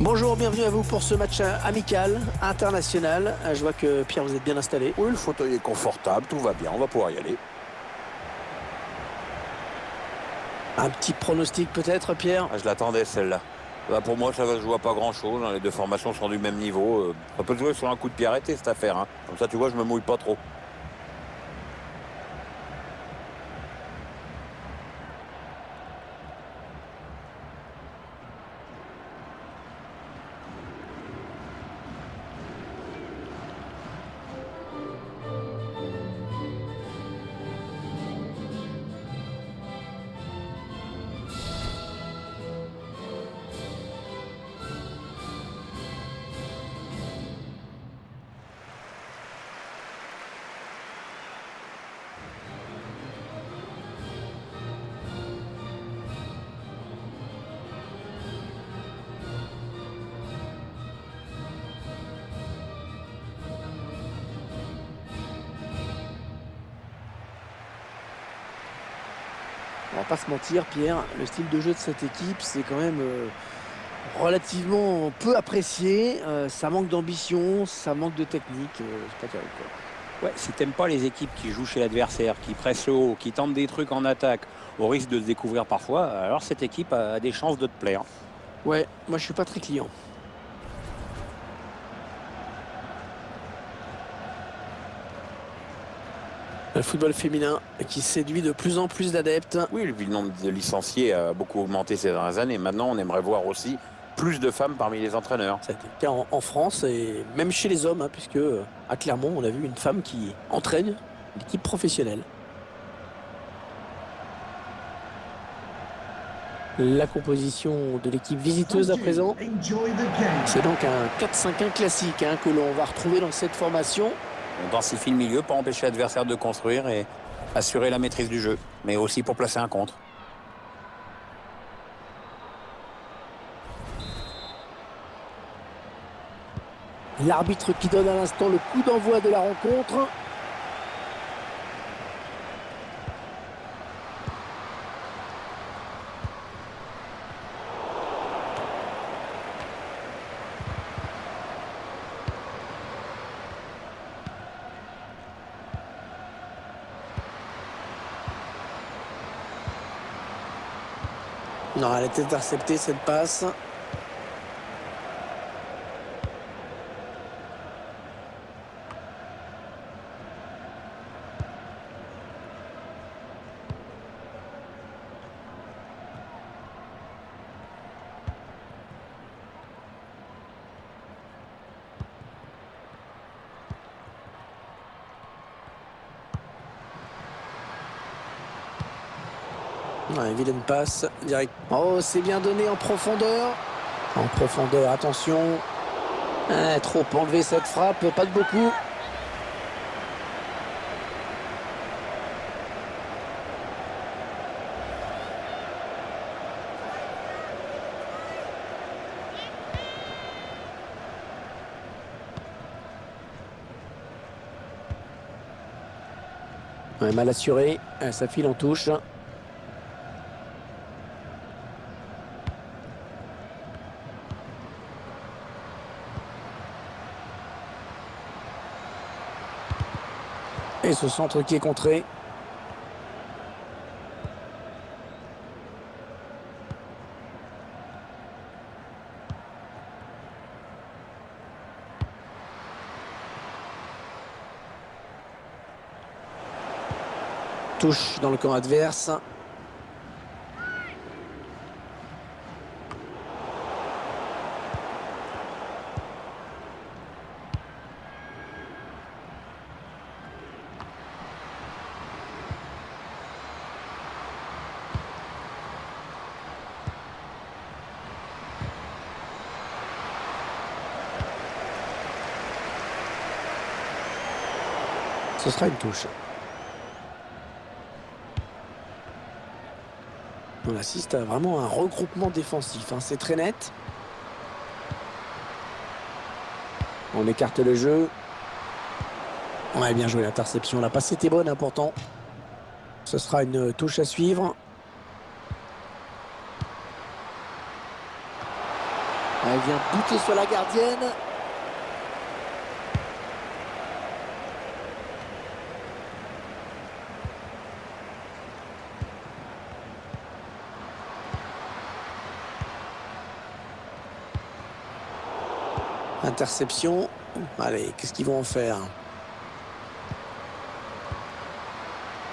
Bonjour, bienvenue à vous pour ce match amical, international. Je vois que Pierre, vous êtes bien installé. Oui, le fauteuil est confortable, tout va bien, on va pouvoir y aller. Un petit pronostic peut-être, Pierre? Je l'attendais celle-là. Pour moi, ça va se jouer à pas grand-chose, hein. Les deux formations sont du même niveau. Ça peut se jouer sur un coup de pied arrêté cette affaire, hein. Comme ça, tu vois, je me mouille pas trop. On va pas se mentir, Pierre, le style de jeu de cette équipe, c'est quand même relativement peu apprécié. Ça manque d'ambition, ça manque de technique. C'est pas terrible, quoi. Ouais, si t'aimes pas les équipes qui jouent chez l'adversaire, qui pressent le haut, qui tentent des trucs en attaque, au risque de se découvrir parfois, alors cette équipe a des chances de te plaire. Ouais, moi je suis pas très client. Le football féminin qui séduit de plus en plus d'adeptes. Oui, le nombre de licenciés a beaucoup augmenté ces dernières années. Maintenant, on aimerait voir aussi plus de femmes parmi les entraîneurs. Ça a été le cas en France et même chez les hommes, hein, puisque à Clermont, on a vu une femme qui entraîne l'équipe professionnelle. La composition de l'équipe visiteuse à présent. C'est donc un 4-5-1 classique, hein, que l'on va retrouver dans cette formation. On densifie le milieu pour empêcher l'adversaire de construire et assurer la maîtrise du jeu, mais aussi pour placer un contre. L'arbitre qui donne à l'instant le coup d'envoi de la rencontre. Non, elle est interceptée cette passe. Ouais, vilaine passe, direct. Oh, c'est bien donné en profondeur. En profondeur, attention. Trop enlevé cette frappe, pas de beaucoup. Ouais, mal assuré, ça file en touche. Et ce centre qui est contré. Touche dans le camp adverse. Ce sera une touche. On assiste à vraiment un regroupement défensif, hein. C'est très net. On écarte le jeu. Ouais, bien joué l'interception. La passe était bonne, important. Ce sera une touche à suivre. Elle vient buter sur la gardienne. Interception. Allez, qu'est-ce qu'ils vont en faire?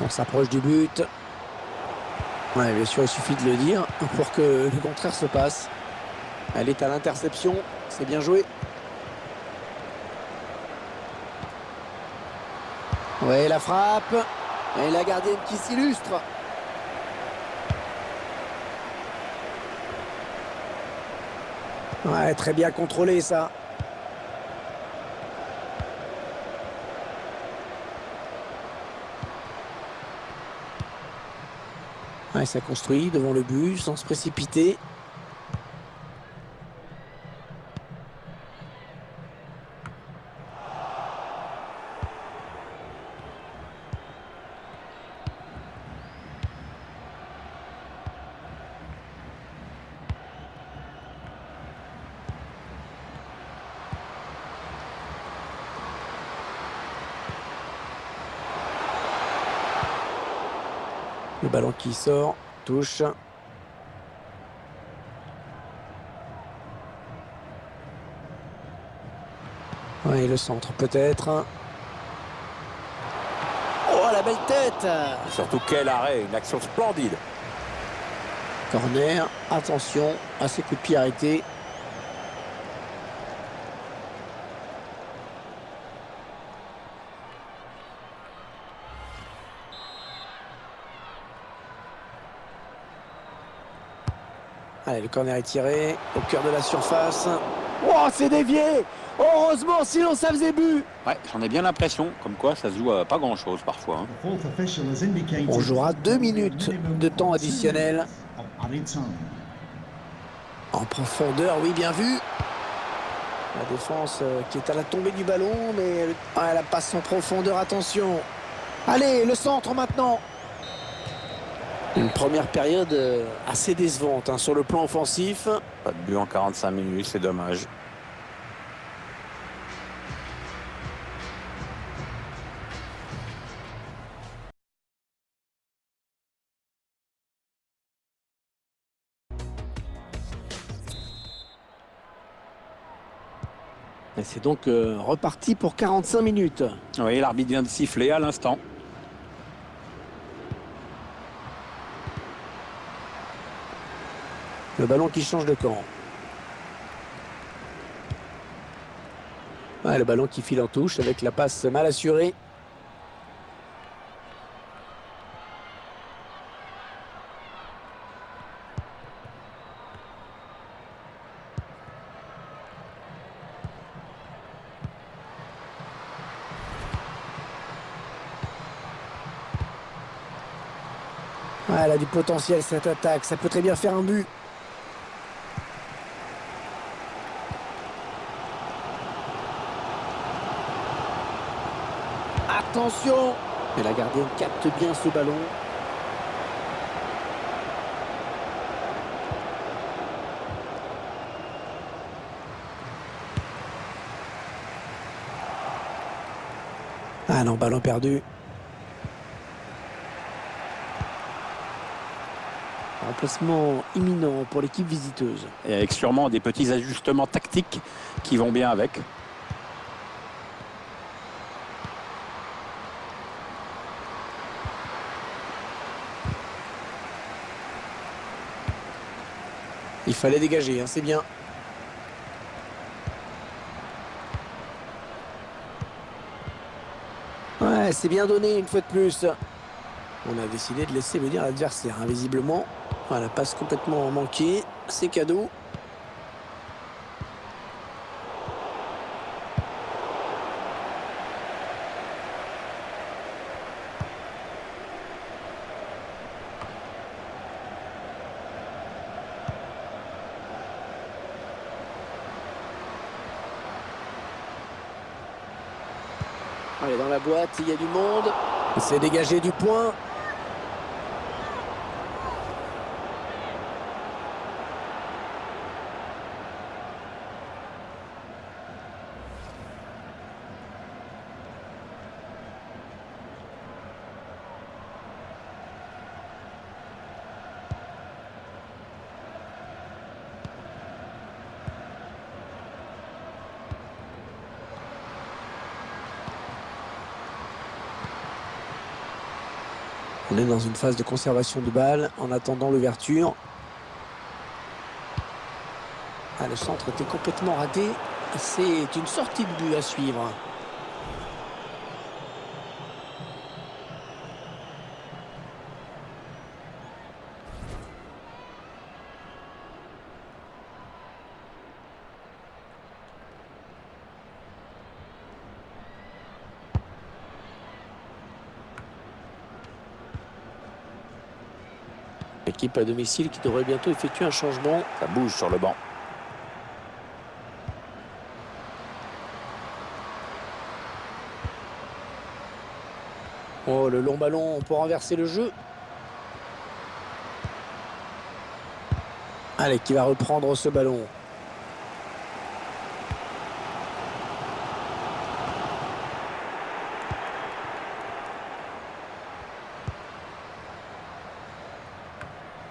On s'approche du but. Ouais, bien sûr, il suffit de le dire pour que le contraire se passe. Elle est à l'interception. C'est bien joué. Ouais, la frappe. Et la gardienne qui s'illustre. Ouais, très bien contrôlé ça. Ouais, ça construit devant le but sans se précipiter. Le ballon qui sort, touche. Oui, le centre peut-être. Oh, la belle tête! Et surtout, quel arrêt, une action splendide. Corner, attention à ces coups de pied arrêtés. Allez, le corner est tiré au cœur de la surface. Oh, c'est dévié! Heureusement, sinon ça faisait but! Ouais, j'en ai bien l'impression, comme quoi ça se joue à pas grand-chose parfois. Hein. On jouera 2 minutes de temps additionnel. En profondeur, oui, bien vu. La défense qui est à la tombée du ballon, mais elle passe en profondeur, attention. Allez, le centre maintenant. Une première période assez décevante hein, sur le plan offensif. Pas de but en 45 minutes, c'est dommage. Et c'est donc reparti pour 45 minutes. Oui, l'arbitre vient de siffler à l'instant. Le ballon qui change de camp. Ouais, le ballon qui file en touche avec la passe mal assurée. Ouais, elle a du potentiel cette attaque, ça peut très bien faire un but. Attention! Et la gardienne capte bien ce ballon. Ah non, ballon perdu. Remplacement imminent pour l'équipe visiteuse. Et avec sûrement des petits ajustements tactiques qui vont bien avec. Il fallait dégager, hein, c'est bien. Ouais, c'est bien donné une fois de plus. On a décidé de laisser venir l'adversaire, hein, visiblement. Voilà, passe complètement manquée. C'est cadeau. Allez, dans la boîte, il y a du monde. C'est dégagé du point. On est dans une phase de conservation de balle en attendant l'ouverture. Ah, le centre était complètement raté. C'est une sortie de but à suivre. Équipe à domicile qui devrait bientôt effectuer un changement. Ça bouge sur le banc. Oh, le long ballon pour renverser le jeu. Allez, qui va reprendre ce ballon.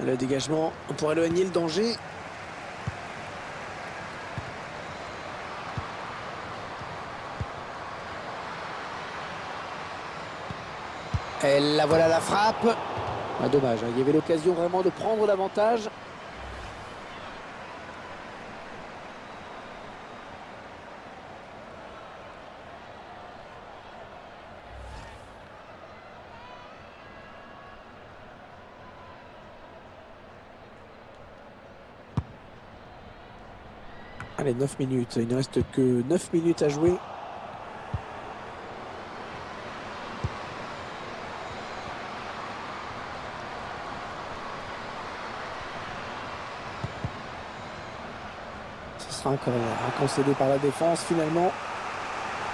Le dégagement pour éloigner le danger. Et là voilà la frappe. Ah, dommage, hein, il y avait l'occasion vraiment de prendre l'avantage. Allez, 9 minutes. Il ne reste que 9 minutes à jouer. Ce sera un corner concédé par la défense finalement.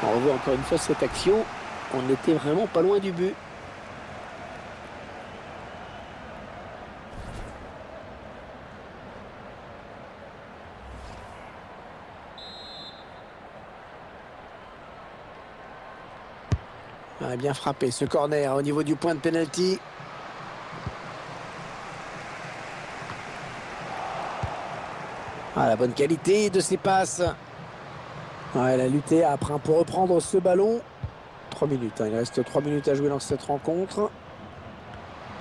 On revoit encore une fois cette action. On était vraiment pas loin du but. Ah, bien frappé ce corner au niveau du point de pénalty. Ah, la bonne qualité de ses passes. Ah, elle a lutté après pour reprendre ce ballon. 3 minutes, hein. Il reste 3 minutes à jouer dans cette rencontre.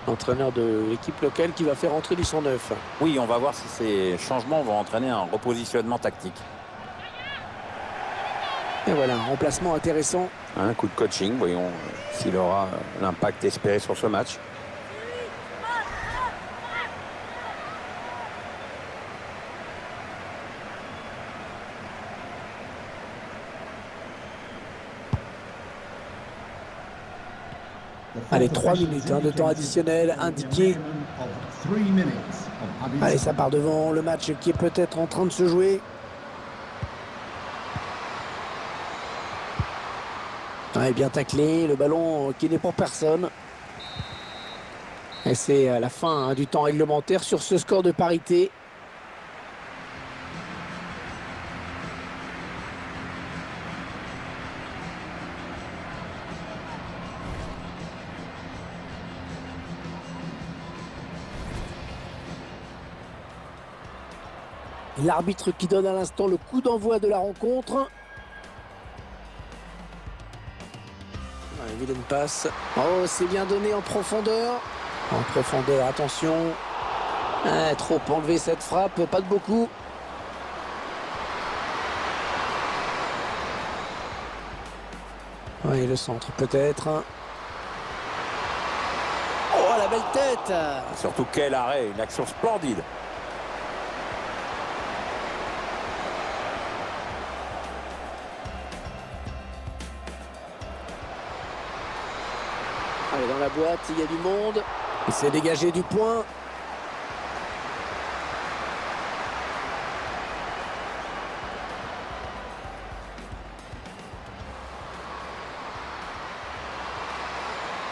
L'entraîneur de l'équipe locale qui va faire entrer du 109. Oui, on va voir si ces changements vont entraîner un repositionnement tactique. Et voilà, un remplacement intéressant. Un coup de coaching, voyons s'il aura l'impact espéré sur ce match. Allez, 3 minutes de temps additionnel indiqué. Allez, ça part devant le match qui est peut-être en train de se jouer. Ouais, bien taclé, le ballon qui n'est pour personne. Et c'est la fin du temps réglementaire sur ce score de parité. L'arbitre qui donne à l'instant le coup d'envoi de la rencontre. Allez, vilaine passe. Oh, c'est bien donné en profondeur. En profondeur, attention. Ah, trop enlevé cette frappe, pas de beaucoup. Oui, le centre peut-être. Oh, la belle tête. Surtout quel arrêt, une action splendide. Allez, dans la boîte, il y a du monde. Il s'est dégagé du point.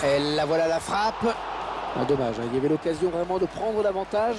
Et là voilà la frappe. Ah, dommage, hein, il y avait l'occasion vraiment de prendre l'avantage.